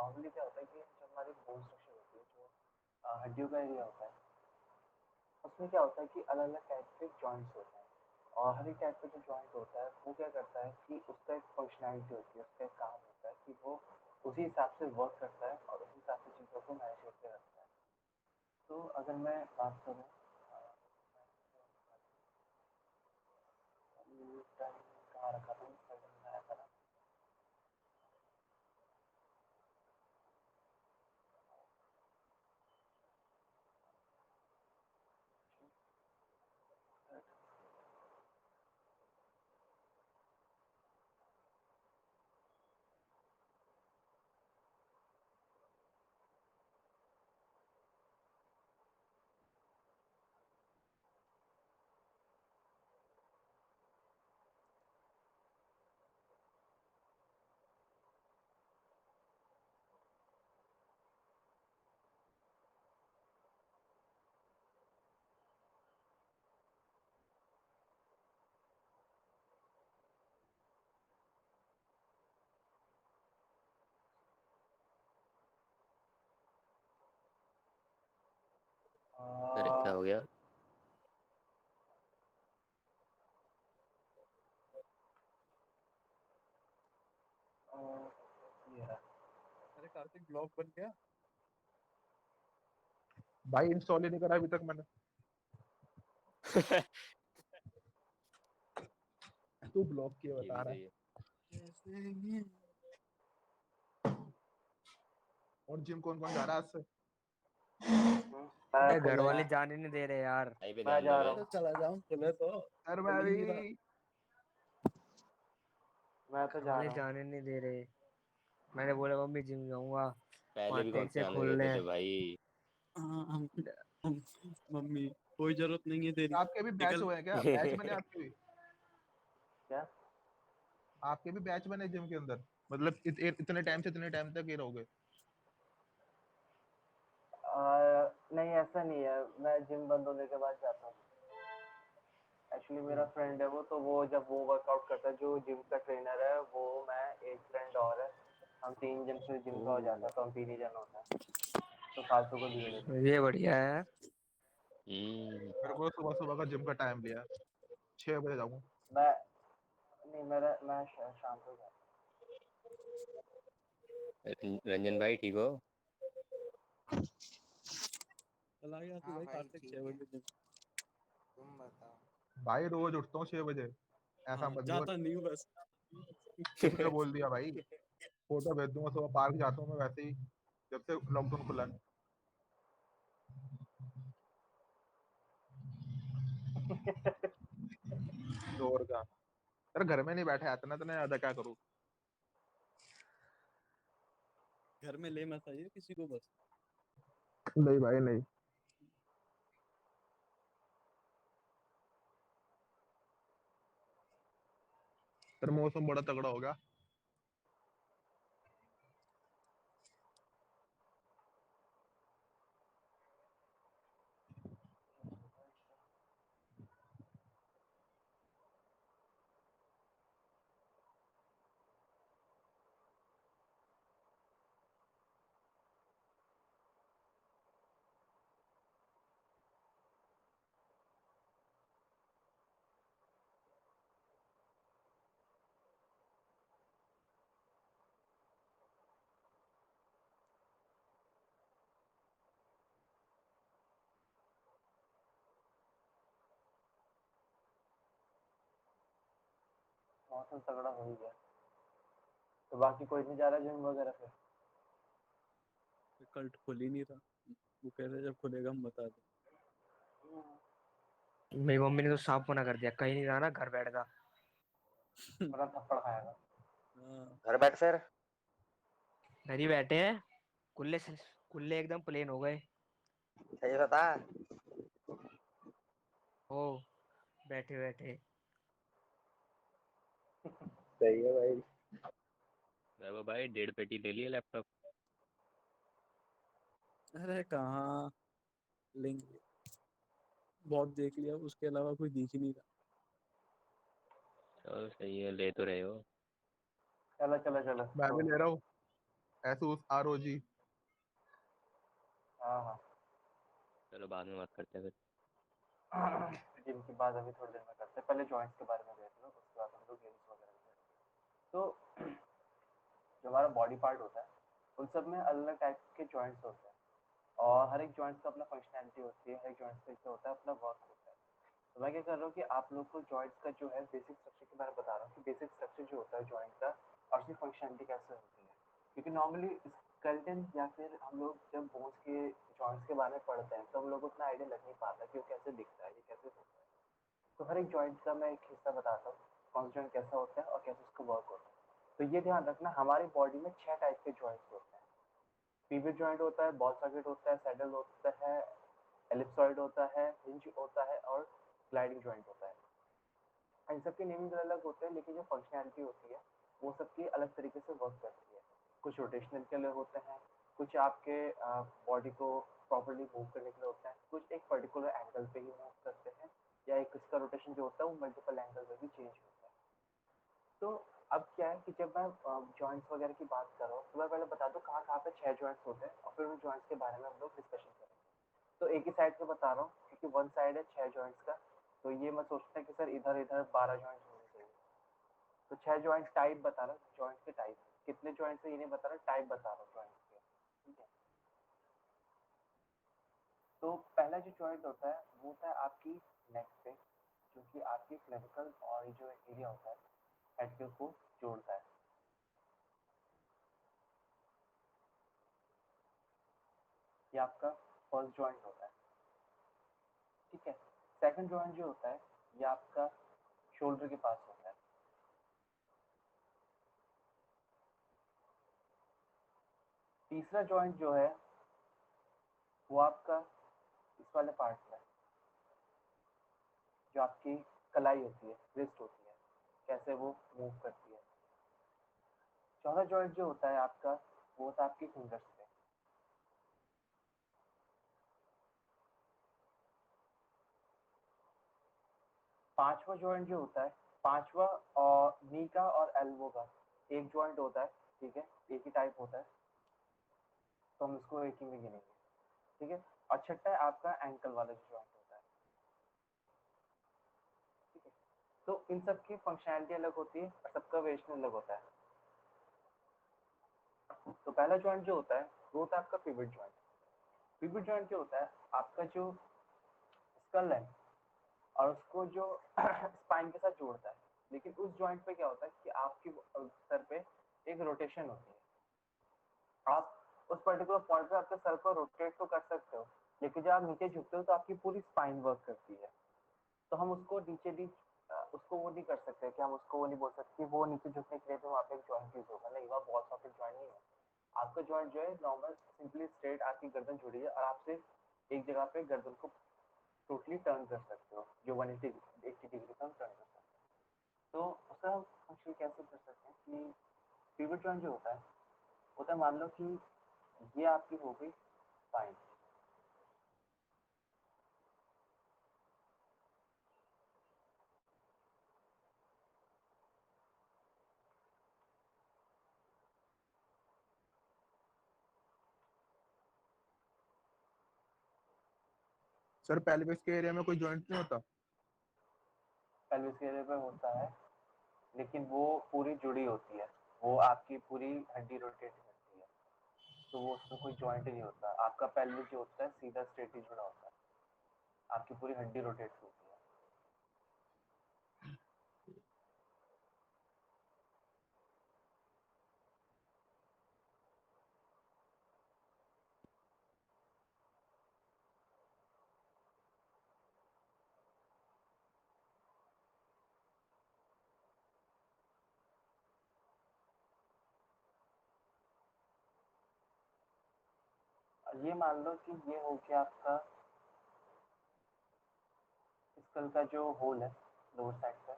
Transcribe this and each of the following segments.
Normally क्या होता है कि जो हमारी बोन स्ट्रक्चर होती है, जो हड्डियों का एरिया होता है, उसमें क्या होता है कि अलग-अलग टाइप के जॉइंट्स होते हैं और हर एक टाइप का जो जॉइंट होता है, वो क्या करता है कि उसका एक फंक्शनैलिटी होती है, उसका एक काम होता है कि वो उसी हिसाब से वर्क करता है और उसी हिसाब से चीज़ों को मैनेज करके रखता है। तो अगर मैं बात करूँ कहाँ रखा था? मैं आया था ना? अरे क्या हो गया? अ, ये रहा। अरे कार्तिक ब्लॉग बन गया। भाई इंस्टॉल ही नहीं करा अभी तक मैंने। तू ब्लॉक किया ये बता भी रहा सही है। है। और जिम कौन कौन जा रहा है आज से? मैं अरे खुद घर वाले मैं जाने नहीं दे रहे यार। भाई पे मैं ध्यान दो जा रहा बे। हूँ। चला जाऊं खुले तो सर मैं खुल ही नहीं रहा। अभी मैं तो घर जा वाले रहा हूँ। जाने नहीं दे रहे। मैंने बोला मम्मी जिम जाऊंगा, पहले वहां भी कौन तेज से से आने खुल देते ले। थे भाई। हाँ मम्मी कोई जरूरत नहीं है तेरी। आपके भी बैच निकल। हुए हैं क्या? बैच बने आपके भी? क्या? आपके भी बैच बने जिम के अंदर? मतलब इतने टाइम से इतने टाइम तक ये रहोगे? नहीं ऐसा नहीं है, मैं जिम बंद होने के बाद जाता हूँ। एक्चुअली मेरा फ्रेंड है वो, तो वो जब वो वर्कआउट करता है, जो जिम का ट्रेनर है वो, मैं, एक फ्रेंड और है, हम 3 जन से जिम का हो ओ जाता है, तो हम 3 ही जन होता है, तो फालतू को भीड़ होती है। ये बढ़िया है। हम्म। मेरे को सुबह सुबह का जिम का टाइम लिया, 6 बजे जाऊंगा। मैं नहीं, मैं शाम को जाता रंजन भाई ठीक हो? चला गया तू हाँ भाई भाई कार्तिक ठीक 6 है। बजे दिन। तुम बताओ। भाई रोज उठता हूँ 6 बजे। ऐसा हाँ मत बोल। जाता नहीं हूँ बस। किसने बोल दिया भाई? फोटो भेज दूंगा, सुबह पार्क जाता हूँ मैं वैसे ही, जब से लॉकडाउन खुला है। हूँ। तो और क्या। अरे घर में नहीं बैठा आता ना, तो मैं ज्यादा क्या करूँ। घर में ले मत आइए किसी को बस। नहीं भाई नहीं। पर मौसम बड़ा तगड़ा हो गया। मौसम तगड़ा हो ही गया, तो बाकी कोई नहीं जा रहा जिम वगैरह पे? कल खुल ही नहीं रहा। वो कह रहे जब खुलेगा हम बता दें। मेरी मम्मी ने तो साफ मना कर दिया, कहीं नहीं जाना, घर बैठ जा। बड़ा थप्पड़ खाएगा। हाँ घर बैठ फिर। घर ही बैठे हैं। कुल्ले से कुल्ले एकदम प्लेन हो गए। सही बता। ओ, बैठे बैठे। सही है भाई। बाबा भाई 1.5 पेटी ले लिया लैपटॉप। अरे कहाँ लिंक बहुत देख लिया उसके अलावा कोई दिख ही नहीं रहा। चलो सही है, ले तो रहे हो। चलो चलो चलो, मैं भी ले रहा हूँ। Asus ROG। हाँ हाँ। चलो बाद में बात करते हैं फिर। जिनकी बात अभी थोड़ी देर में करते हैं, पहले जॉइंट्स के बारे में देख लो, उसके बाद हम लोग गेम्स वगैरह करेंगे। तो जो हमारा बॉडी पार्ट होता है उन सब में अलग अलग टाइप के जॉइंट्स होते हैं और हर एक जॉइंट्स का अपना फंक्शनैलिटी होती है, हर एक जॉइंट्स का जो होता है अपना वर्क होता है। तो मैं क्या कर रहा हूँ कि आप लोग को जॉइंट्स का जो है बेसिक स्ट्रक्चर के बारे में बता रहा हूँ कि बेसिक स्ट्रक्चर जो होता है जॉइंट का और उसकी फंक्शनैलिटी कैसे होती है। क्योंकि नॉर्मली स्केलेटन या फिर हम लोग जब बोन्स के जॉइंट्स के बारे में पढ़ते हैं तो हम लोग को उतना आइडिया लग नहीं पाता कि वो कैसे दिखता है, ये कैसे होता है। तो हर एक जॉइंट का मैं एक हिस्सा बताता हूँ, कौन सा जॉइंट कैसा होता है और कैसे उसका वर्क होता है। तो ये ध्यान रखना, हमारी बॉडी में 6 टाइप के जॉइंट्स होते हैं। पिवट जॉइंट होता है, बॉल सॉकेट होता है, सैडल होता है, एलिप्सॉइड होता है, हिंज होता है और ग्लाइडिंग जॉइंट होता है। इन सबके नेमिंग अलग होते हैं लेकिन जो फंक्शनैलिटी होती है वो सबकी अलग तरीके से वर्क करती है। कुछ रोटेशनल के लिए होते हैं, कुछ आपके बॉडी को प्रॉपर्ली मूव करने के लिए होते हैं, कुछ एक पर्टिकुलर एंगल पे ही मूव करते हैं या एक इसका रोटेशन जो होता है वो मल्टीपल एंगल में भी चेंज होता है। तो अब क्या है कि जब मैं जॉइंट्स वगैरह की बात कर रहा हूँ तो मैं पहले बता दूँ कहाँ कहाँ पे 6 जॉइंट्स होते हैं और फिर उन जॉइंट्स के बारे में हम लोग डिस्कशन करेंगे। तो एक ही साइड पे बता रहा हूँ क्योंकि वन साइड है 6 जॉइंट्स का, तो ये मैं सोचता है कि सर इधर इधर 12 जॉइंट्स होने चाहिए। तो 6 जॉइंट टाइप बता रहा हूँ, जॉइंट्स के टाइप कितने जॉइंट्स है ये नहीं बता रहा, टाइप बता रहा हूँ जॉइंट्स के। ठीक है, तो पहला जो जॉइंट होता है वो होता है आपकी नेक पे, जो कि आपकी क्लेविकल और ये जो एरिया होता है हेड को जोड़ता है। ये आपका फर्स्ट जॉइंट होता है। ठीक है, सेकंड जॉइंट जो होता है ये आपका शोल्डर के पास होता है। तीसरा जॉइंट जो है वो आपका इस वाले पार्ट में, जो आपकी कलाई होती है, रिस्ट होती है, कैसे वो मूव करती है। चौथा जॉइंट जो होता है आपका वो होता है आपकी फिंगर्स पे। पांचवा जॉइंट जो होता है, पांचवा और नी का और एल्बो का एक जॉइंट होता है। ठीक है, एक ही टाइप होता है तो हम इसको एक ही में गिनेंगे। ठीक है, और छठा है आपका एंकल वाला जो जॉइंट होता है। ठीक है, तो इन सब की फंक्शनैलिटी अलग होती है और सबका वेरिएशन अलग होता है। तो पहला जॉइंट जो होता है वो होता है आपका पिवट जॉइंट। पिवट जॉइंट क्या होता है, आपका जो स्कल है और उसको जो स्पाइन के साथ जोड़ता है। लेकिन उस जॉइंट पे क्या होता है कि आपकी सर पे एक रोटेशन होती है। आप उस पर्टिकुलर पॉइंट पे अपने सर को रोटेट तो कर सकते हो, लेकिन जब आप नीचे झुकते हो तो आपकी पूरी स्पाइन वर्क करती है। तो हम उसको नीचे भी उसको वो नहीं कर सकते कि हम उसको वो नहीं बोल सकते वो नीचे झुकने के लिए तो वहाँ पे एक जॉइंट यूज होगा, नहीं वहाँ बॉल सॉकेट जॉइंट नहीं है। आपका जॉइंट जो है नॉर्मल सिंपली स्ट्रेट आपकी गर्दन जुड़ी है और आप सिर्फ एक जगह पे गर्दन को टोटली टर्न कर सकते हो, जो 180 डिग्री का टर्न कर सकते हो। तो उसका हम फंक्शन कैसे कर सकते हैं कि पिवट जॉइंट जो होता है मान लो कि ये आपकी हो गई स्पाइन। सर पेल्विस के एरिया में कोई जॉइंट नहीं होता? पेल्विस के एरिया पे होता है लेकिन वो पूरी जुड़ी होती है, वो आपकी पूरी हड्डी रोटेट करती है, तो वो उसमें कोई जॉइंट नहीं होता। आपका पेल्विस जो होता है सीधा स्ट्रेट ही जुड़ा होता है, आपकी पूरी हड्डी रोटेट होती है। और ये मान लो कि ये हो गया आपका स्कल का जो होल है लोअर साइड का,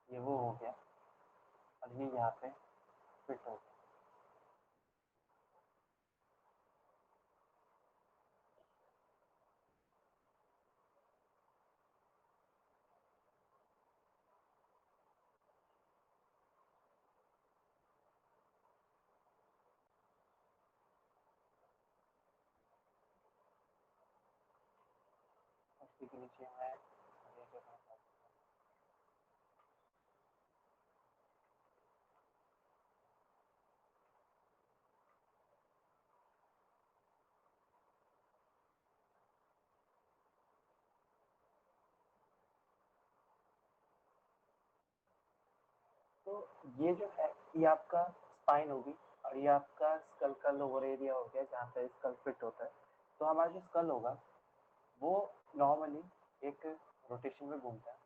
ये वो हो गया और ये यहाँ पे फिट हो गया। इसी के नीचे मैं ये क्या करना चाहता हूँ। तो ये जो है ये आपका स्पाइन होगी और ये आपका स्कल का लोअर एरिया हो गया जहाँ पे स्कल फिट होता है। तो हमारा जो स्कल होगा वो नॉर्मली एक रोटेशन में घूमता है,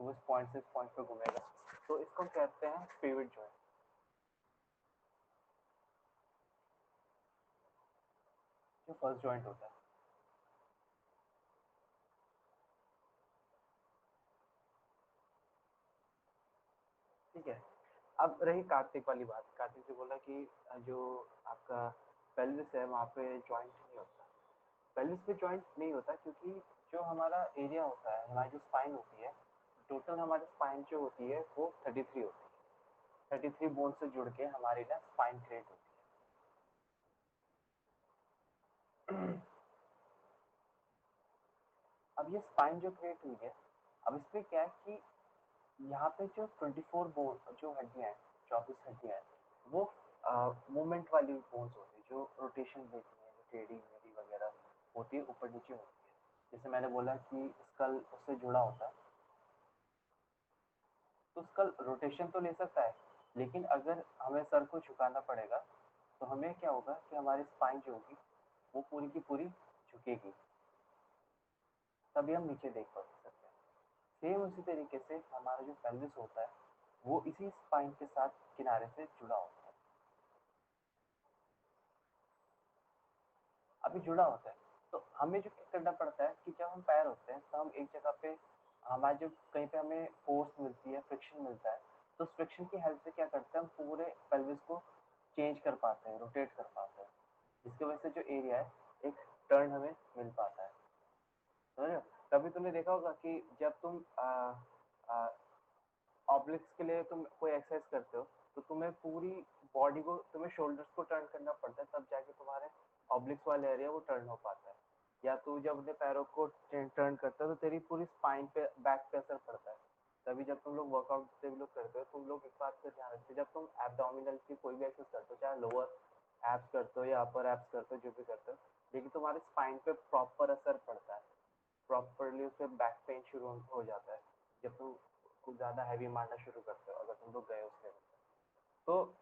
तो वो इस पॉइंट से इस पॉइंट पे घूमेगा, तो इसको हम कहते हैं पिवट जॉइंट। जो फर्स्ट जॉइंट होता है। ठीक है, अब रही कार्तिक वाली बात। कार्तिक जो बोला कि जो आपका पेल्विस है वहाँ पे जॉइंट नहीं होता। पेल्विस पे जॉइंट नहीं होता क्योंकि जो हमारा एरिया होता है, हमारी जो स्पाइन होती है, टोटल हमारी स्पाइन जो होती है वो 33 होती है। 33 बोन से जुड़ के हमारी ना स्पाइन क्रिएट होती है। अब ये स्पाइन जो क्रिएट हुई है, अब इसमें क्या है कि यहाँ पे जो 24 बोन जो हड्डियाँ हैं, 24 हड्डियाँ हैं, वो मूवमेंट वाली बोन्स होती है, जो रोटेशन देती है, जो टेढ़ी मेढ़ी वगैरह होती है, ऊपर नीचे होती है। जैसे मैंने बोला कि स्कल उससे जुड़ा होता है, तो स्कल रोटेशन तो ले सकता है, लेकिन अगर हमें सर को झुकाना पड़ेगा तो हमें क्या होगा कि हमारी स्पाइन जो होगी वो पूरी की पूरी झुकेगी, तभी हम नीचे देख सकते हैं। सेम उसी तरीके से हमारा जो पेल्विस होता है वो इसी स्पाइन के साथ किनारे से जुड़ा होता है। अभी जुड़ा होता है तो हमें जो क्या करना पड़ता है कि जब हम पैर होते हैं तो हम एक जगह पे हमारे जो कहीं पे हमें फोर्स मिलती है, फ्रिक्शन मिलता है, तो उस फ्रिक्शन की हेल्प से क्या करते हैं हम पूरे पेल्विस को चेंज कर पाते हैं, रोटेट कर पाते हैं, जिसकी वजह से जो एरिया है एक टर्न हमें मिल पाता है। समझ रहे हो? कभी तुमने देखा होगा कि जब तुम ऑब्लिक्स के लिए तुम कोई एक्सरसाइज करते हो तो तुम्हें पूरी बॉडी को, तुम्हें शोल्डर्स को टर्न करना पड़ता है, तब जाके तुम्हारे ऑब्लिक्स वाला एरिया वो टर्न हो पाता है। या तू जब अपने पैरों को टर्न करता है तो तेरी पूरी स्पाइन पे, बैक पे असर पड़ता है। तभी जब तुम लोग वर्कआउट से भी लोग करते हो, तुम लोग इस बात का ध्यान रखते हो, जब तुम एब्डोमिनल की कोई भी एक्सरसाइज करते हो, चाहे लोअर एब्स करते हो या अपर एब्स करते हो, जो भी करते हो, लेकिन तुम्हारे स्पाइन पे प्रॉपर असर पड़ता है, प्रॉपरली उससे बैक पेन शुरू हो जाता है जब तुम कुछ ज़्यादा हैवी मारना शुरू करते हो, अगर तुम लोग गए उस लेवल पे। तो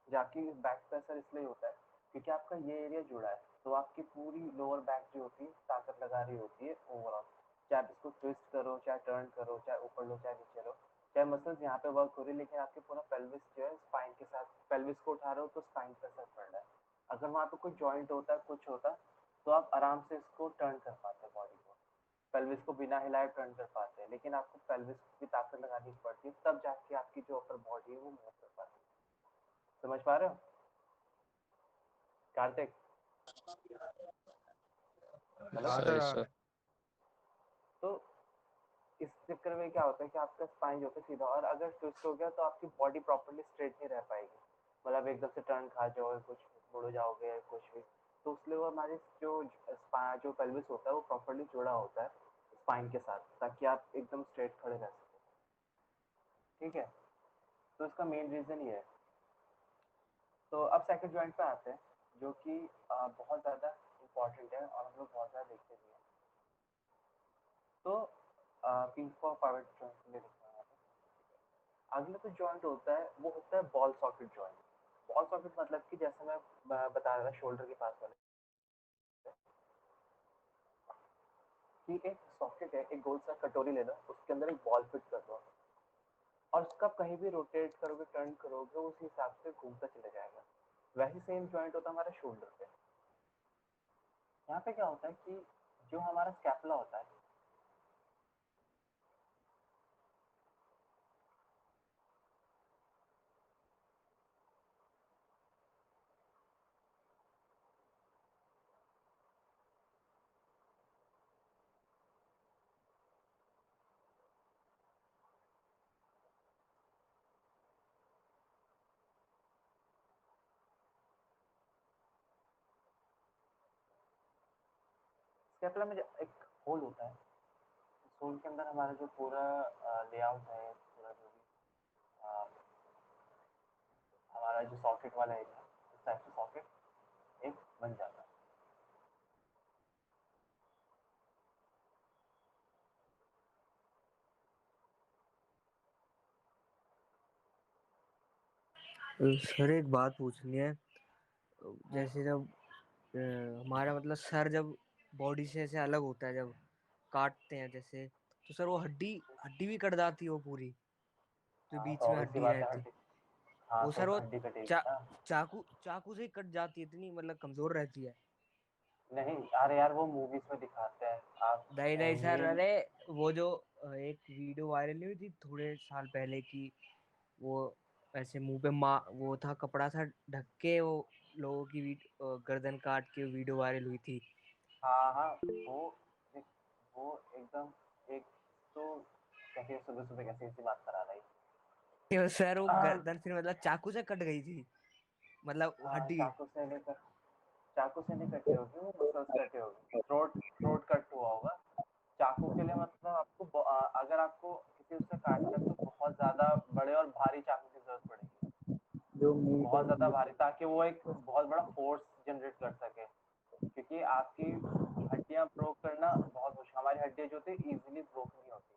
जाके बैक पे असर इसलिए होता है क्योंकि आपका ये एरिया जुड़ा है, तो आपकी पूरी लोअर बैक जो होती है ताकत लगा रही होती है ओवरऑल। चाहे आप इसको ट्विस्ट करो, चाहे टर्न करो, चाहे ऊपर लो, चाहे नीचे लो, चाहे मसल्स यहाँ पे वर्क हो रही है, लेकिन आपके पूरा पेल्विस जो है स्पाइन के साथ, पेल्विस को उठा रहे हो तो स्पाइन पे असर पड़ रहा है। अगर वहाँ पे कोई जॉइंट होता, कुछ होता, तो आप आराम से इसको टर्न कर पाते बॉडी को, पेल्विस को बिना हिलाए टर्न कर पाते हैं, लेकिन आपको पेल्विस की ताकत लगानी पड़ती है, तब जाके आपकी जो अपर बॉडी है वो मूव कर पाती है। समझ पा रहे हो कार्तिक? हेलो? हाँ सर सर। सर तो इस चक्कर में क्या होता है कि आपका स्पाइन जो है सीधा, और अगर ट्विस्ट हो गया तो आपकी बॉडी प्रॉपर्ली स्ट्रेट नहीं रह पाएगी, मतलब एकदम से टर्न खा जाओ, कुछ मुड़ जाओगे, कुछ भी। तो इसलिए वो हमारी जो पेल्विस होता है वो प्रॉपर्ली जुड़ा होता है स्पाइन के साथ, ताकि आप एकदम स्ट्रेट खड़े रह सको। ठीक है, तो इसका मेन रीजन ये है। तो अब सेकंड जॉइंट पे आते हैं, जो कि बहुत ज़्यादा इम्पोर्टेंट है और हम लोग बहुत ज़्यादा देखते भी हैं। तो पिंक फॉर पाइवट जॉइंट के लिए देखते हैं। अगला जो जॉइंट होता है वो होता है ball socket joint. Ball socket मतलब कि जैसे मैं बता रहा था शोल्डर के पास वाले कि एक सॉकेट है, एक गोल सा कटोरी ले लो, उसके अंदर एक बॉल फिट कर दो और उसका कहीं भी रोटेट करोगे, टर्न करोगे, उस हिसाब से घूमता चला जाएगा। वैसे सेम जॉइंट होता है हमारा शोल्डर पे। यहाँ पे क्या होता है कि जो हमारा स्कैपुला होता है, स्कैपुला में एक होल होता है, इस होल के अंदर हमारा जो पूरा लेआउट है, पूरा जो भी अ, हमारा जो सॉकेट वाला एरिया, इस टाइप से सॉकेट एक बन जाता है। सर एक बात पूछनी है, जैसे जब हमारा मतलब सर जब बॉडी से ऐसे अलग होता है, जब काटते हैं जैसे, तो सर वो हड्डी हड्डी भी कट जाती है वो पूरी, जो हाँ, तो बीच में ऑब्वियस सी हड्डी बात है रहती, हड्डी। हाँ, वो तो सर वो हड्डी कटेगी चा, ना। चाकू चाकू से ही कट जाती है, इतनी मतलब कमजोर रहती है। नहीं, अरे यार वो मूवीज में दिखाते हैं। आप नहीं नहीं सर, ये अरे वो जो एक वीडियो वायरल नहीं हुई थी थोड़े साल पहले की, वो ऐसे मुंह पे वो था कपड़ा सा ढक के, वो लोगों की गर्दन काट के वीडियो वायरल हुई थी। हाँ हाँ, देख, वो एकदम एक तो कैसे सुबह सुबह कैसे ऐसी बात करा रही। तो सर वो हाँ, गर्दन फिर मतलब चाकू से कट गई थी, मतलब हड्डी। चाकू से नहीं कटी होगी, वो मसल्स कटे होगी, थ्रोट थ्रोट कट हुआ होगा। चाकू के लिए मतलब आपको अगर आपको किसी उससे काटना है तो बहुत ज्यादा बड़े और भारी चाकू की जरूरत पड़ेगी, जो मीट बहुत और ज्यादा भारी, बीफ ताकि वो एक बहुत बड़ा फोर्स जनरेट कर सके। क्योंकि आपकी हड्डियां ब्रोक करना बहुत मुश्किल, हमारी हड्डियां जो होती है इजीली ब्रोक नहीं होती,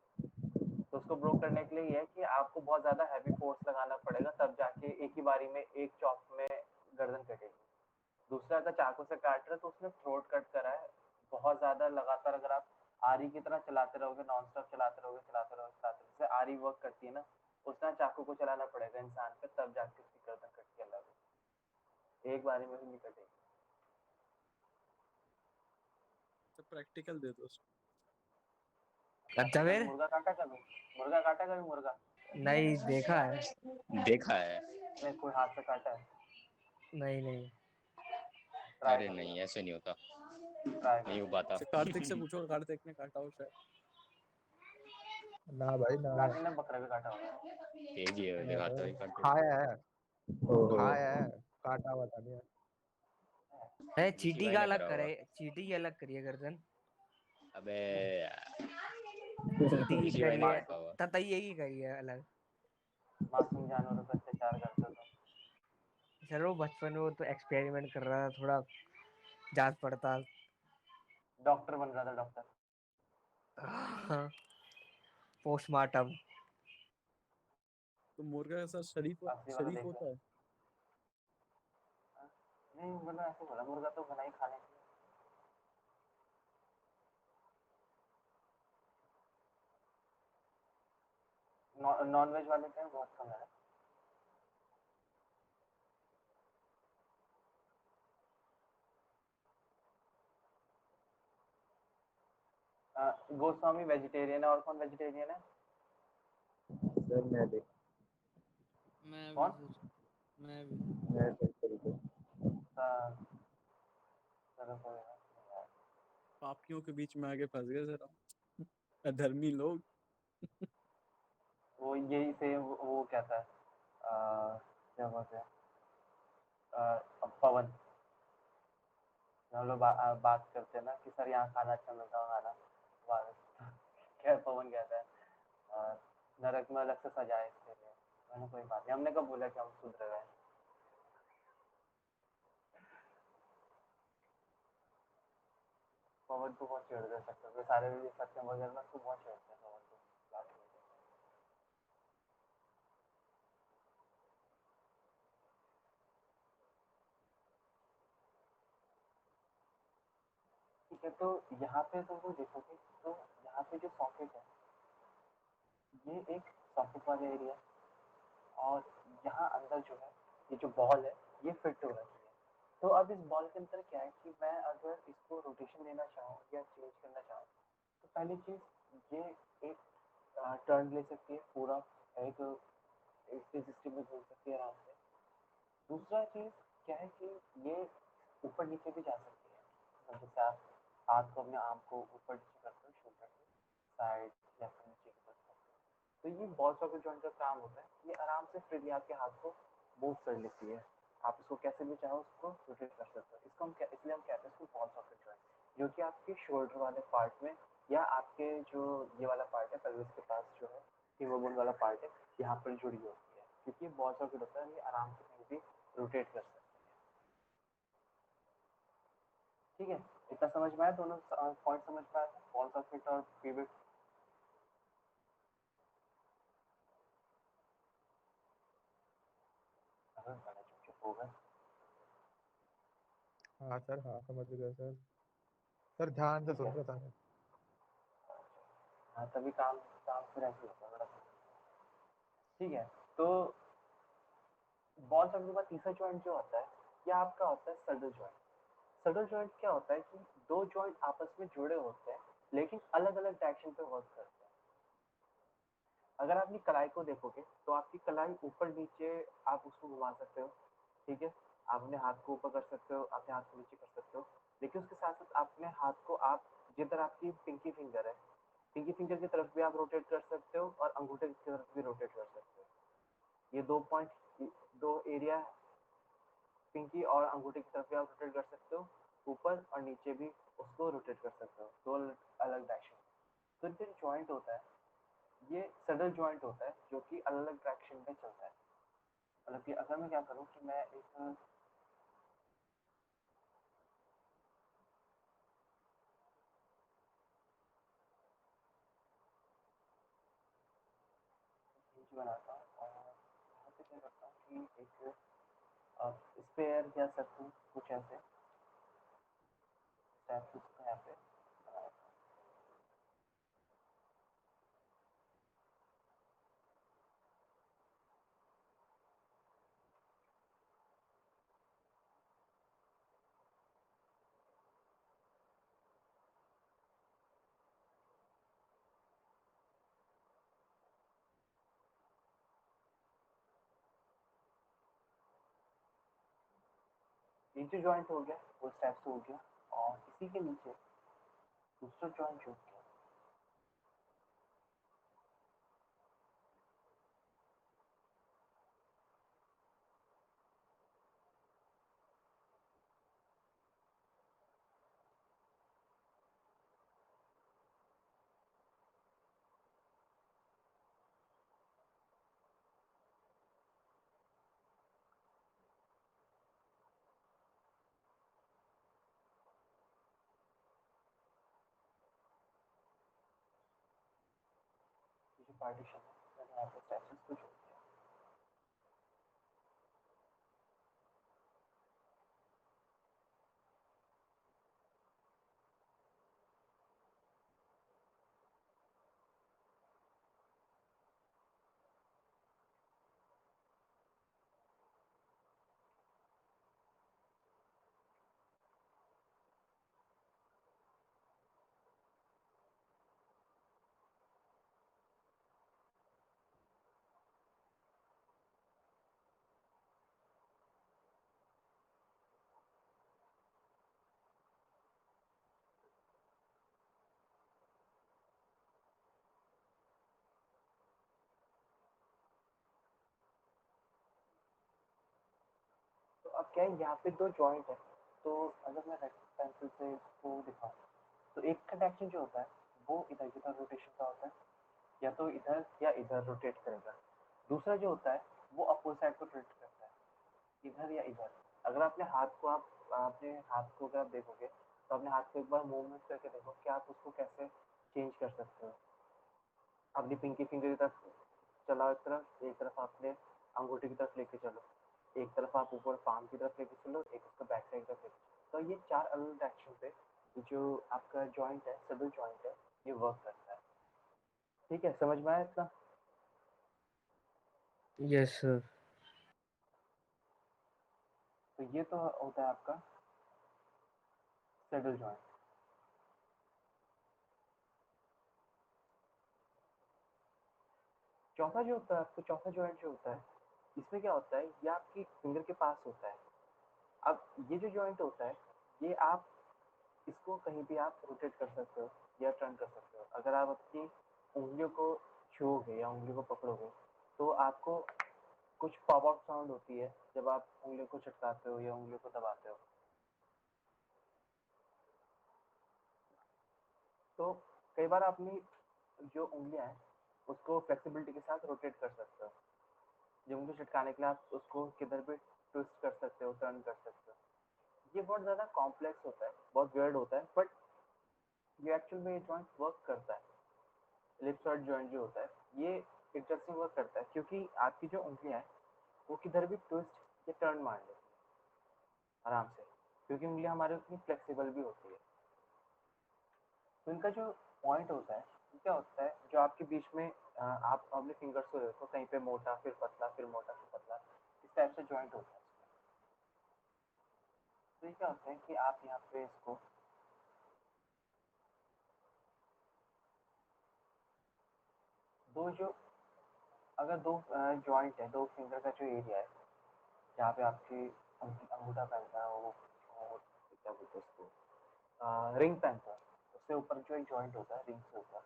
तो उसको ब्रोक करने के लिए ये है कि आपको बहुत ज्यादा हैवी फोर्स लगाना पड़ेगा, तब जाके एक ही बारी में एक चॉप में गर्दन कटेगी। दूसरा अगर चाकू से काट रहे तो उसने थ्रोट कट करा है, बहुत ज्यादा लगातार अगर आप आरी की तरह चलाते रहोगे, नॉन स्टॉप चलाते रहोगे, जैसे आरी वर्क करती है ना, उस तरह चाकू को चलाना पड़ेगा इंसान पे, तब जाके उसकी गर्दन कट के अलग होगी। एक बारी में भी नहीं कटेगी। तो प्रैक्टिकल दे दो उसको। अच्छा प्रैक्टिकल फिर मुर्गा काटा कभी? मुर्गा काटा कभी? मुर्गा नहीं देखा है। देखा है। नहीं, कोई हाथ से काटा है? नहीं नहीं। ट्राई अरे करो, नहीं, ऐसे नहीं होता, ट्राई नहीं हो करो। पाता। से कार्तिक से पूछो, कार्तिक ने काटा हो शायद। ना भाई ना। कार्तिक ने बकरा भी काटा होगा। तेज ही है, दिखाता है करते। खाया है, ओहो, खाया है, काटा हुआ था नहीं। अरे विकी चीटी भाई का ने अलग करा होगा। करे, चीटी की अलग करिए गर्दन, अबे चीटी की विकी भाई ने करिए, काटा होगा। ततैये की करिए अलग। मासूम जानवरों पर अत्याचार करते हो तुम। सर वो बचपन में वो तो एक्सपेरिमेंट कर रहा था, थोड़ा जांच पड़ताल। डॉक्टर बन रहा था, डॉक्टर। हाँ, पोस्टमार्टम। तो मुर्गा ऐसा असली वाला शरीफ देख लो। होता है। हाँ? नहीं, मतलब ऐसे बोला, मुर्गा तो बना ही खाने के लिए। नॉन वेज वाले का बहुत कम है। गोस्वामी वेजिटेरियन है, और कौन वेजिटेरियन है? सर मैं देख मैं भी कौन? सर, मैं भी। मैं देख तरीके चलो कोई बात नहीं यार। पापियों के बीच में आगे फंस गए जरा, अधर्मी लोग। वो यही से वो कहता है, क्या बोलते हैं, पवन, हम लोग बात करते हैं ना कि सर यहाँ खाना अच्छा मिलता है, खाना क्या पवन कहता है, अ, नरक में अलग से सजाए इसके लिए। मैंने कोई बात नहीं, हमने कब बोला कि हम सुधर गए? पवन को बहुत छेड़ दे सकते हो, सारे भी सत्यम वगैरह में उसको बहुत छेड़ते हैं पवन को, बात करते हैं। ठीक है, तो यहाँ पे तुम लोग देखोगे तो यहाँ पे जो सॉकेट है, ये एक सॉकेट वाला एरिया, और यहाँ अंदर जो है, ये जो बॉल है, ये फिट हो रखी है। तो अब इस बॉल के अंदर क्या है कि मैं अगर इसको रोटेशन देना चाहूँ या चेंज करना चाहूँ, तो पहली चीज़ ये एक टर्न ले सकती है पूरा, एक सिस्टम में घूम सकती है आराम से। दूसरा चीज़ क्या है कि ये ऊपर नीचे भी जा सकती है, मतलब जैसे आप हाथ को, अपने आर्म को ऊपर नीचे करते हो, शोल्डर से साइड या फिर नीचे की तरफ करते हो, तो ये बॉल सॉकेट जॉइंट का काम होता है, ये आराम से फ्रीली आपके हाथ को मूव कर लेती है। आप इसको कैसे भी चाहो उसको रोटेट कर सकते हो। इसको हम इसलिए हम कहते हैं इसको बॉल सॉकेट जॉइंट, जो कि आपके शोल्डर वाले पार्ट में या आपके जो ये वाला पार्ट है पेल्विस के पास जो है फीमर बोन वाला पार्ट है यहाँ पर जुड़ी होती है, क्योंकि बॉल सॉकेट होता है ये आराम से कहीं भी रोटेट कर सकते हैं। ठीक है, इतना समझ में आया? दोनों पॉइंट समझ में आया? बॉल सॉकेट और पिवट। अगर बड़ा चुप हो गए। हाँ सर, हाँ समझ गया सर। सर ध्यान से ठीक सुन है, रहा था मैं। हाँ तभी काम काम फिर ऐसे होता है बड़ा। ठीक है, तो बॉल सॉकेट के बाद तीसरा जॉइंट जो होता है यह आपका होता है सडल जॉइंट। सडल जॉइंट क्या होता है कि दो जॉइंट आपस में जुड़े होते हैं लेकिन अलग अलग डायरेक्शन पे वर्क करते हैं। अगर आप अपनी कलाई को देखोगे तो आपकी कलाई ऊपर नीचे आप उसको घुमा सकते हो, ठीक है, आप अपने हाथ को ऊपर कर सकते हो, अपने हाथ को नीचे कर सकते हो, लेकिन उसके साथ साथ अपने हाथ को आप जिधर आपकी पिंकी फिंगर है, पिंकी फिंगर की तरफ भी आप रोटेट कर सकते हो और अंगूठे की तरफ भी रोटेट कर सकते हो। ये दो पॉइंट, दो एरिया, पिंकी और अंगूठे की तरफ भी आप रोटेट कर सकते हो, ऊपर और नीचे भी उसको रोटेट कर सकते हो, दो अलग डायरेक्शन। तो ये जो जॉइंट होता है ये सडल जॉइंट होता है जो कि अलग अलग डायरेक्शन में चलता है। मतलब कि अगर मैं क्या करूँ कि मैं एक हिंज बनाता हूँ और यहाँ पे क्या करता हूँ कि एक स्पेयर या सर्कल कुछ ऐसे टाइप से उसको यहाँ पे बनाता हूँ। एक जो जॉइंट हो गया वो इस टाइप से हो गया और इसी के नीचे दूसरा जॉइंट जो हो गया ये जो पार्टीशन है मैंने यहाँ पे इस टाइप से इसको जोड़ दिया। तो अब क्या है यहाँ पे दो जॉइंट है, तो अगर मैं रेड पेंसिल से इसको दिखाऊं तो एक का डायरेक्शन जो होता है वो इधर की तरफ रोटेशन का होता है, या तो इधर या इधर रोटेट करेगा। दूसरा जो होता है वो अपोजिट साइड को रोटेट करता है, इधर या इधर। अगर अपने हाथ को आप अपने हाथ को अगर आप देखोगे तो अपने हाथ को एक बार मूवमेंट करके देखो कि आप उसको कैसे चेंज कर सकते हो। अपनी पिंकी फिंगर की तरफ चलाओ एक तरफ आपने अंगूठे की तरफ लेके चलो, एक तरफ आप ऊपर पाम की तरफ लेके चलो, एक उसको बैक साइड की तरफ लेके चलो। तो ये चार अलग डायरेक्शन पे जो आपका जॉइंट है, सडल जॉइंट है, ये वर्क करता है। ठीक है, समझ में आया इतना? Yes sir. तो ये तो होता है आपका सडल जॉइंट। चौथा जो होता है आपको, चौथा जॉइंट जो होता है इसमें क्या होता है, ये आपकी फिंगर के पास होता है। अब ये जो जॉइंट होता है ये आप इसको कहीं भी आप रोटेट कर सकते हो या टर्न कर सकते हो। अगर आप अपनी उंगलियों को छूओगे या उंगलियों को पकड़ोगे तो आपको कुछ पॉप आउट साउंड होती है जब आप उंगलियों को चटकाते हो या उंगलियों को दबाते हो। तो कई बार अपनी जो उंगलियां हैं उसको फ्लेक्सिबिलिटी के साथ रोटेट कर सकते हो। जब उंगली चटकाने के लिए आप उसको किधर भी ट्विस्ट कर सकते हो, टर्न कर सकते हो। ये बहुत ज़्यादा कॉम्प्लेक्स होता है, बहुत वियर्ड होता है, बट ये एक्चुअल में ये जॉइंट वर्क करता है। लिप्स और जॉइंट जो होता है ये इंटरेस्टिंग वर्क करता है क्योंकि आपकी जो उंगलियां हैं वो किधर भी ट्विस्ट या टर्न मार लेती है आराम से, क्योंकि उंगलियां हमारे उतनी फ्लेक्सिबल भी होती है। तो इनका जो पॉइंट होता है वो क्या होता है, जो आपके बीच में आप अपने फिंगर्स को देखो, कहीं पे मोटा फिर पतला फिर मोटा फिर पतला, इस टाइप से जॉइंट होता है। तो ये क्या होता है कि आप यहाँ पे इसको दो जो अगर दो जॉइंट है, दो फिंगर का जो एरिया है जहाँ पे आपकी अंगूठा पहनता है वो क्या बोलते हैं उसको, रिंग पहनता है, उससे ऊपर जो एक जॉइंट होता है रिंग से ऊपर,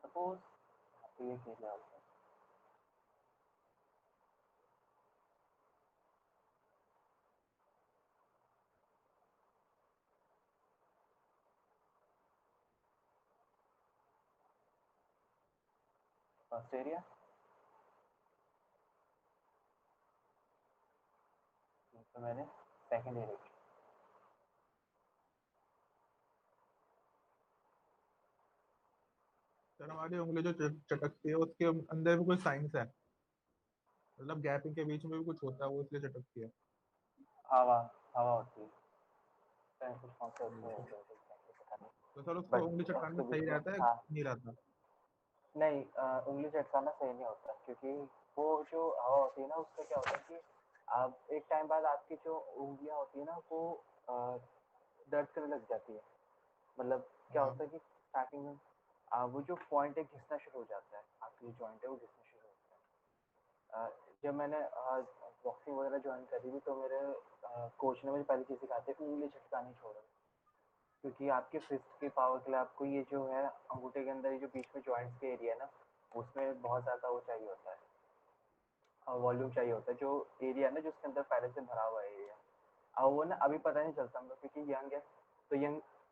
सपोज यहाँ पे एक एरिया होता है। फर्स्ट एरिया, तो मैंने सेकंड एरिया की। सर हमारी उंगली जो चटकती है उसके अंदर भी कोई साइंस है, मतलब गैपिंग के बीच में भी कुछ होता है, वो इसलिए चटकती है। हवा हवा होती है, कुछ कौन से हम्म। उसमें होते हैं exactly पता नहीं, तो सर उसको उंगली बट चटकाने में उसके सही बीच में रहता है हाँ। नहीं रहता? नहीं, उंगली चटकाना सही नहीं होता क्योंकि वो जो हवा होती है ना उसका क्या होता है कि आप एक टाइम बाद आपकी जो उंगलियां होती है ना वो दर्द करने लग जाती है। मतलब क्या हाँ। होता है कि स्टार्टिंग में वो जो पॉइंट है घिसना शुरू हो जाता है, आपकी जो जॉइंट है वो घिसना शुरू होता है। जब मैंने बॉक्सिंग वगैरह ज्वाइन करी थी तो मेरे कोच ने मुझे पहली चीज़ सिखाई थी उंगली चटकानी छोड़ो, क्योंकि आपके फिस्ट के पावर के लिए आपको ये जो है अंगूठे के अंदर ये जो बीच में जॉइंट्स के एरिया है ना उसमें बहुत ज़्यादा वो चाहिए होता है, वॉल्यूम चाहिए होता है, जो एरिया है ना जो उसके अंदर पहले से भरा हुआ एरिया। अब वो ना अभी पता नहीं चलता हम लोग क्योंकि यंग है, तो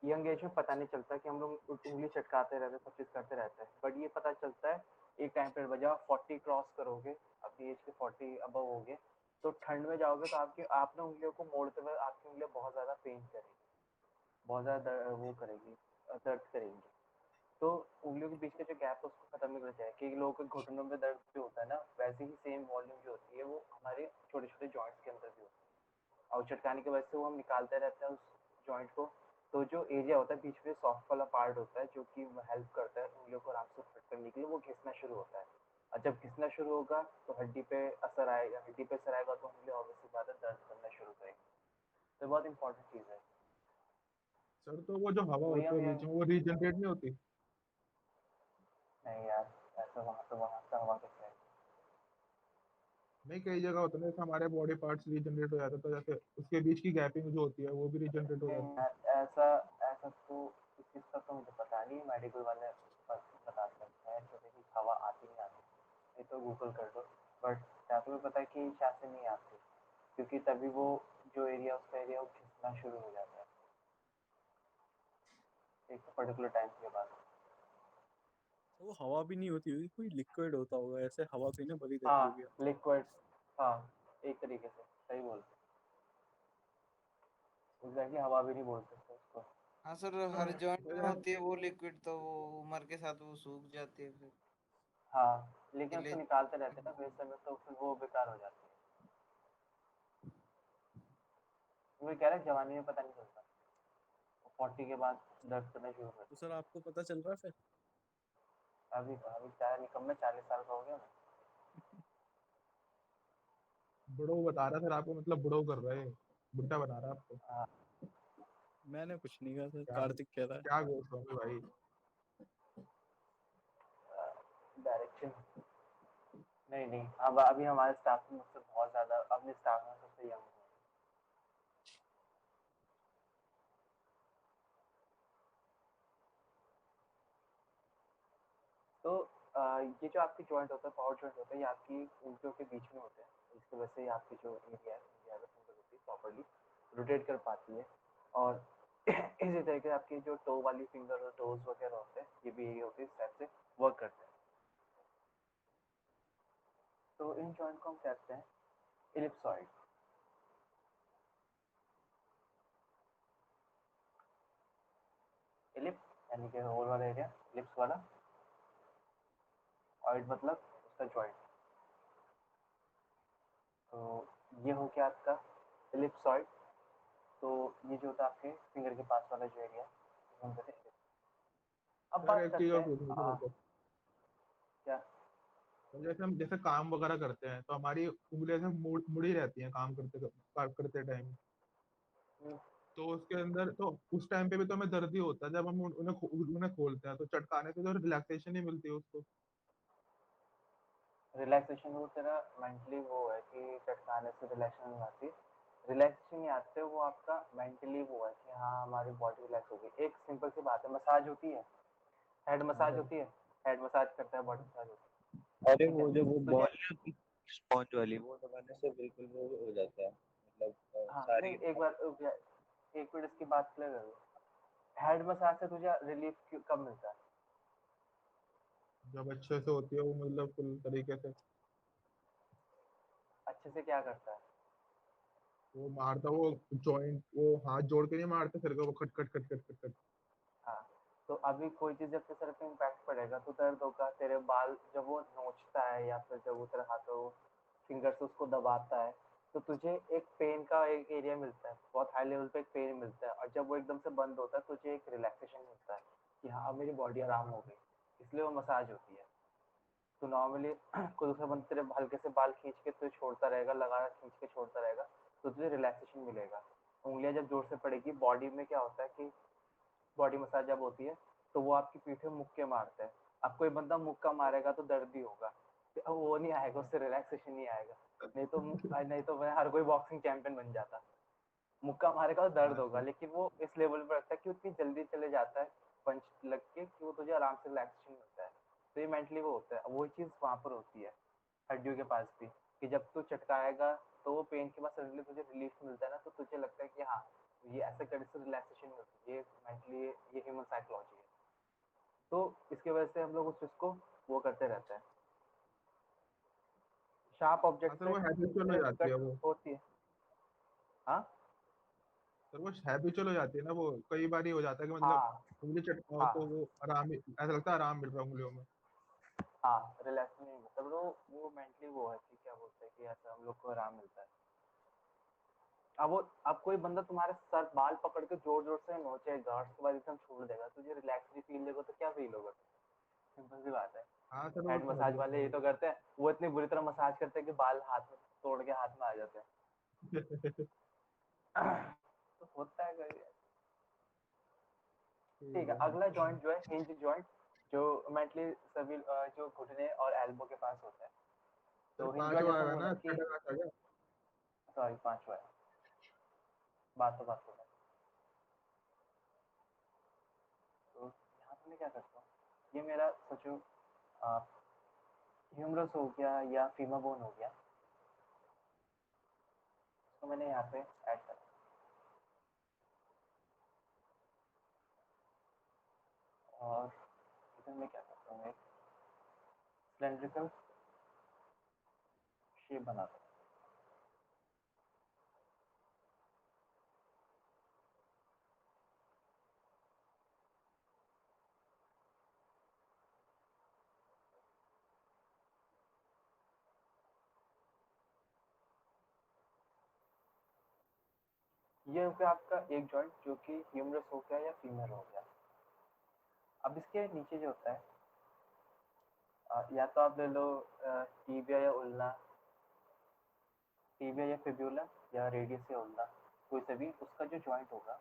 यंग एज में पता नहीं चलता कि हम लोग उंगली चटकाते रहते हैं, सब चीज़ करते रहते हैं, बट ये पता चलता है एक टाइम पर जब आप 40 क्रॉस करोगे, अपनी एज के 40 अबव होगे, तो ठंड में जाओगे तो आपकी आपने उंगलियों को मोड़ते हुए आपकी उंगलियां बहुत ज़्यादा पेन करेगी, बहुत ज़्यादा वो करेगी, दर्द करेंगी। तो उंगलियों के बीच का जो गैप है उसको खत्म नहीं करना चाहिए, कई लोगों के घुटनों में दर्द जो होता है ना वैसे ही सेम वॉल्यूम जो होती है वो हमारे छोटे छोटे जॉइंट्स के अंदर भी होती है, और चटकाने की वजह से वो हम निकालते रहते हैं उस जॉइंट को। तो जो एरिया होता है बीच में सॉफ्ट वाला पार्ट होता है जो कि हेल्प करता है उंगलियों को आराम से फिट करने के लिए, वो घिसना शुरू होता है, और जब घिसना शुरू होगा तो हड्डी पे असर आएगा, हड्डी पे असर आएगा तो उंगली ऑब्वियसली बात है दर्द करना शुरू करेगी। तो बहुत इंपॉर्टेंट चीज़ है। सर तो वो जो हवा वही होती हम है बीच में वो रीजनरेट नहीं होती? नहीं यार, ऐसा वहाँ से हवा कैसे है? नहीं, कई जगह होता है ना, जैसे हमारे बॉडी पार्ट्स रीजनरेट हो जाते हैं तो जैसे उसके बीच की गैपिंग जो होती है वो भी रीजनरेट हो नहीं जाती है। यार, ऐसा ऐसा तो इस चीज़ का तो मुझे पता नहीं, मेडिकल वाले बस बता सकते हैं जैसे कि हवा आती नहीं आती, ये तो गूगल कर दो। बट जहाँ तुम्हें पता है कि शायद से नहीं आती, क्योंकि तभी वो जो एरिया उसका एरिया वो खिंचना शुरू हो जाता है एक पर्टिकुलर टाइम के बाद। वो हवा भी नहीं होती होगी, कोई लिक्विड होता होगा, ऐसे हवा भी ना भरी रहती होगी। हाँ लिक्विड, हाँ एक तरीके से सही बोलते, एग्जैक्टली हवा भी नहीं बोल सकते उसको। हाँ सर, हर जॉइंट में होती है वो लिक्विड, तो वो उम्र के साथ वो सूख जाती है फिर हाँ लेकिन गिले। उसको निकालते रहते हैं ना वैसे में, तो फिर वो बेकार हो जाती है। वही कह रहे हैं, जवानी में पता नहीं चलता, 40 के बाद दर्द करना शुरू कर। तो सर आपको पता चल रहा है फिर? अभी अभी क्या निकम में 40 साल का हो गया मैं। बुढ़ो बता रहा है सर आपको, मतलब बुढ़ो कर रहा है, बुढ़ा बना रहा है आपको। हाँ, मैंने कुछ नहीं कहा सर, क्या कार्तिक कह रहा है। क्या गोश्त होंगे भाई। डायरेक्शन नहीं नहीं, अब अभी हमारे स्टाफ में मुझसे बहुत ज़्यादा, अपने स्टाफ में सबसे यंग हूँ। तो ये जो आपकी जॉइंट होता है, पावर जॉइंट होता है, ये आपकी उंगलियों के बीच में होते हैं, इसकी वजह से आपकी जो एरिया है एरिया होती है प्रॉपरली रोटेट कर पाती है। और इसी तरीके से आपकी जो टो वाली फिंगर और टोज वगैरह होते हैं, ये भी यही होते हैं, इस टाइप से वर्क करते हैं। तो इन जॉइंट को हम कहते हैं इलिप्सॉइड। इलिप्स यानी कि होल वाला एरिया, इलिप्स वाला, ऑइड मतलब उसका जॉइंट। तो ये हो गया आपका इलिप्सॉइड। तो ये जो होता है आपके फिंगर के पास वाला जो एरिया, हम कहते हैं ellipse। अब यार बात एक चीज करते और हैं पूछनी थी मेरे को। क्या? तो जैसे हम जैसे काम वगैरह करते हैं तो हमारी उंगलियां ऐसे मुड़ी रहती हैं काम करते टाइम। हम्म, तो उसके अंदर तो उस टाइम पे भी तो हमें दर्द ही होता है जब हम उन्हें खोलते हैं, तो चटकाने से जो रिलैक्सेशन ही मिलती है उसको। रिलैक्सेशन वो तेरा मेंटली वो है कि चटकाने से रिलैक्सेशन नहीं आती, रिलैक्सेशन नहीं आते, वो आपका मेंटली वो है कि हाँ हमारी बॉडी रिलैक्स होगी। एक सिंपल सी बात है, मसाज होती है, हेड मसाज हाँ होती है, हेड मसाज करता है, बॉडी हाँ मसाज होती है, अरे ठीक है। वो जो वो तुझे बॉल है आपकी स्पॉन्ज वाली, वो दबाने से बिल्कुल वो हो जाता है, मतलब हाँ नहीं, सारी। एक बार एक मिनट इसकी बात क्लियर कर लो। हेड मसाज से तुझे रिलीफ कब मिलता है? जब अच्छे से होती है वो, मतलब फुल तरीके से। अच्छे से क्या करता है? वो मारता वो जॉइंट, वो हाथ जोड़ के नहीं मारते सिर को, वो खट खट खट खट खट खट। हाँ, तो अभी कोई चीज जब तेरे सर पे इम्पैक्ट पड़ेगा तो दर्द होगा। तेरे बाल जब वो नोचता है या फिर जब वो तेरे हाथों फिंगर से उसको दबाता है, तो तुझे एक पेन का एक एरिया मिलता है, बहुत हाई लेवल पे एक पेन मिलता है। और जब वो एकदम से बंद होता है तुझे एक रिलैक्सेशन मिलता है कि हाँ अब मेरी बॉडी आराम हो गई, इसलिए वो मसाज होती है। तो नॉर्मली कोई दूसरा बंदा तेरे हल्के से बाल खींच के तुझे छोड़ता रहेगा, लगा खींच के छोड़ता रहेगा, तो तुझे रिलैक्सेशन मिलेगा। उंगलियां जब जोर से पड़ेगी बॉडी में, क्या होता है कि बॉडी मसाज जब होती है तो वो आपकी पीठ में मुक्के मारते हैं। अब कोई बंदा मुक्का मारेगा तो दर्द भी होगा, तो वो नहीं आएगा, उससे रिलैक्सेशन नहीं आएगा। नहीं तो मैं हर कोई बॉक्सिंग चैंपियन बन जाता। मुक्का मारेगा तो दर्द हाँ होगा, सही। लेकिन वो इस लेवल पर रखता है कि उतनी जल्दी चले जाता है पंच लग के कि वो तुझे आराम से रिलैक्सेशन मिलता है। तो ये मेंटली वो होता है, वही चीज वहां पर होती है हड्डियों के पास भी, कि जब तू चटकाएगा तो वो पेन के बाद सडनली तुझे रिलीफ मिलता है ना, तो तुझे लगता है कि हाँ ये ऐसे करने से रिलैक्सेशन मिलती है। ये मेंटली, ये ह्यूमन साइकोलॉजी है। तो इसकी वजह से हम लोग उस चीज को वो करते रहते हैं। शार्प हाँ ऑब्जेक्ट सर, से वो हैबिचुअल हो उंगलियां जाती है कट वो। होती है। हाँ सर वो हैबिचुअल हो जाती है ना, वो कई बार ही हो जाता है कि मतलब हाँ उंगली चटकाओ तो हाँ वो आराम ऐसा लगता है आराम मिल रहा है उंगलियों में। हाँ, रिलैक्स नहीं होता, वो मेंटली वो है कि क्या बोलते हैं कि ऐसा हम लोग को आराम मिलता है। अब कोई बंदा तुम्हारे सर बाल पकड़ के जोर जोर से नोचेगा, उसके बाद एकदम छोड़ देगा, तुझे रिलैक्स भी फील देगा तो क्या फील होगा? सिंपल सी बात है। हाँ सर वो हेड समझ मसाज गया वाले ये समझ तो करते हैं, वो इतनी बुरी तरह मसाज करते हैं कि बाल हाथ में तोड़ के हाथ में आ जाते गया। हैं। तो होता है कभी। ठीक ठीक है, है अगला सर। जॉइंट जो है हिंज जॉइंट, जो मेंटली सभी जो घुटने और एल्बो के पास होता है। सर तो हिंज जॉइंट पांचवा जैसे आएगा बोला ना, कि, छठा कहाँ था क्या? सॉरी पांचवा है, बात हो रहा है। तो यहाँ पे मैं क्या करता हूँ, ये मेरा सोचो ह्यूमरस हो गया या फीमर बोन हो गया, तो मैंने यहाँ पे ऐड करा। और इधर मैं क्या करता हूँ, एक सिलेंड्रिकल शेप बनाता हूँ। ये हो गया आपका एक जॉइंट जो कि ह्यूमरस हो गया या फीमर हो गया। अब इसके नीचे जो होता है, या तो आप ले लो टीबिया या उल्ना, टीबिया या फिब्यूला या रेडियस या उल्ना, कोई से भी उसका जो जॉइंट होगा,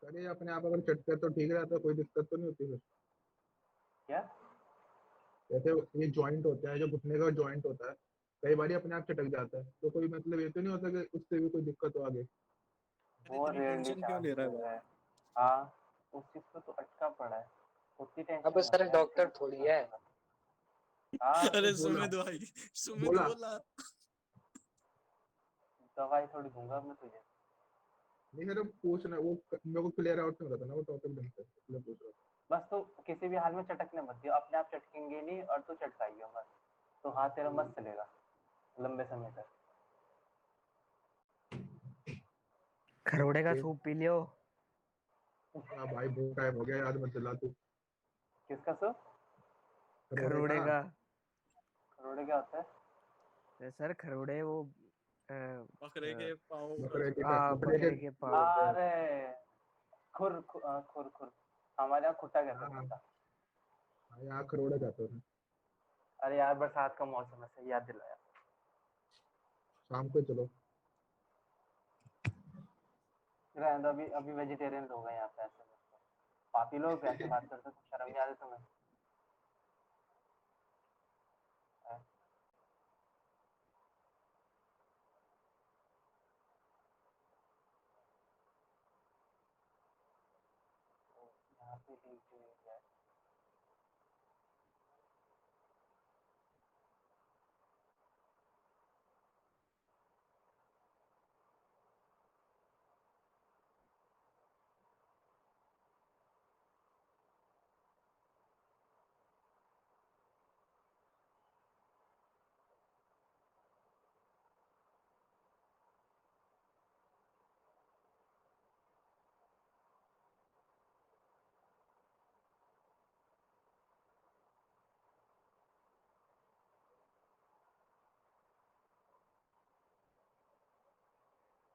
सर ये अपने आप अगर चटके तो ठीक रहता है, कोई दिक्कत तो नहीं होती फिर? क्या? जैसे ये जॉइंट होते हैं, जो घुटने का जॉइंट होता है, कई बार अपने आप चटक जाता है, तो कोई मतलब ये तो नहीं होता कि उससे भी कोई दिक्कत हो आगे। अरे वो इतनी रेयरली टेंशन क्यों ले रहा है चांसेस भाई? है। हाँ, उस चीज पे तो अटका पड़ा है, उतनी टेंशन अब मत सर ले, अच्छे डॉक्टर से सब थोड़ी सही है। होगा। हाँ तो अरे बोला सुमित भाई, सुमित बोला बोला। दवाई थोड़ी दूंगा मैं तुझे। नहीं सर, पूछना वो मेरे को क्लियर आउट नहीं होता था ना वो टॉपिक ढंग से, इसलिए पूछ रहा बस तू किसी भी हाल में चटकने मत दियो, अपने आप चटकेंगे नहीं और तू चटकाइयो मत, तो हाथ तेरा मस्त चलेगा लंबे समय तक। खरोड़े का था। सूप पी लियो। हाँ भाई, बहुत टाइम हो गया, याद मत दिला तू। किसका सो? करोड़े का। खरोड़े का। करोड़े क्या होता है? अरे सर खरोड़े वो बकरे के पाँव बकरे के बकरे के वो पाँव। होते हैं। अरे खुर खुर, हमारे यहाँ खुट्टा कहते हाँ हैं, हाँ खुट्टा। हाँ, यहाँ करोड़े कहते हैं। अरे यार बरसात का मौसम है, सही याद दिलाया। शाम को चलो। रहने दो, अभी अभी वेजिटेरियन लोग हैं यहाँ पे, ऐसे मत करो। पापी लोग ऐसे बात करते तो शर्म नहीं आती तुम्हें? हैं? तो यहाँ पे एक जो एरिया है,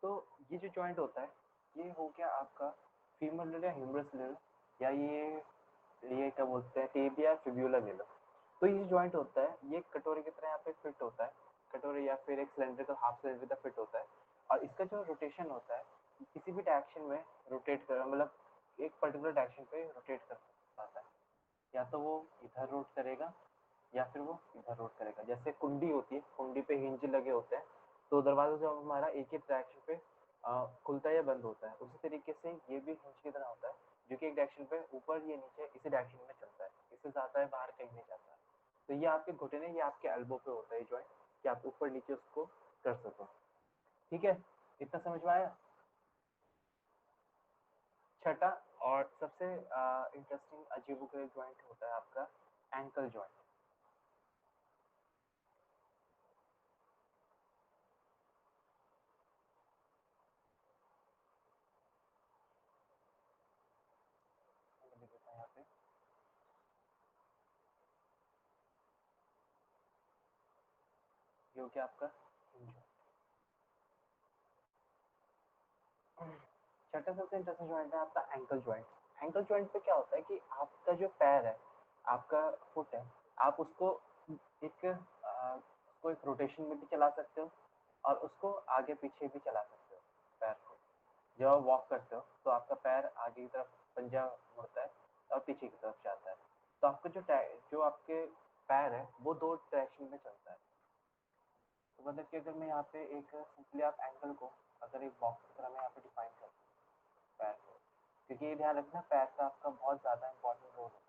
तो ये जो जॉइंट होता है, ये हो गया आपका फीमर ले लो या ह्यूमरस ले लो, या ये क्या बोलते हैं, टेबिया फिब्यूला ले लो। तो ये जॉइंट होता है, ये कटोरे की तरह यहाँ पे फिट होता है, कटोरे या फिर एक सिलेंड्रिकल हाफ सिलेंड्रिकल फिट होता है। और इसका जो रोटेशन होता है, किसी भी डायरेक्शन में रोटेट कर, मतलब एक पर्टिकुलर डायरेक्शन पे रोटेट कर पाता है। या तो वो इधर रोट करेगा या फिर वो इधर रोट करेगा। जैसे कुंडी होती है, कुंडी पे हिंज लगे होते हैं, तो दरवाजा जब हमारा एक ही डायरेक्शन पे खुलता है या बंद होता है, उसी तरीके से ये भी हिंज की तरह होता है, जो कि एक डायरेक्शन पे ऊपर या नीचे इसी डायरेक्शन में चलता है, इससे ज्यादा है बाहर कहीं नहीं जाता है। तो ये आपके घुटने, ये आपके एल्बो पे होता है जॉइंट, कि आप ऊपर नीचे उसको कर सको। ठीक है, इतना समझ में आया? छठा और सबसे इंटरेस्टिंग अजीबोगरीब जॉइंट होता है आपका एंकल जॉइंट। यहाँ पे ये हो गया आपका hinge joint। छठा सबसे इंटरेस्टिंग जॉइंट है आपका एंकल जॉइंट। एंकल जॉइंट पे क्या होता है कि आपका जो पैर है, आपका फुट है, आप उसको उसको एक रोटेशन में भी चला सकते हो और उसको आगे पीछे भी चला सकते हो पैर को। जब आप वॉक करते हो तो आपका पैर आगे की तरफ पंजा मुड़ता है और पीछे की तरफ जाता है। तो आपका जो आपके पैर है वो दो डायरेक्शन में चलता है। तो मतलब कि अगर मैं यहाँ पे एक सिंपली आप एंगल को अगर एक बॉक्स की तरह मैं यहाँ पे डिफाइन करता हूँ पैर को, क्योंकि ये ध्यान रखना पैर का आपका बहुत ज़्यादा इंपॉर्टेंट रोल होता है।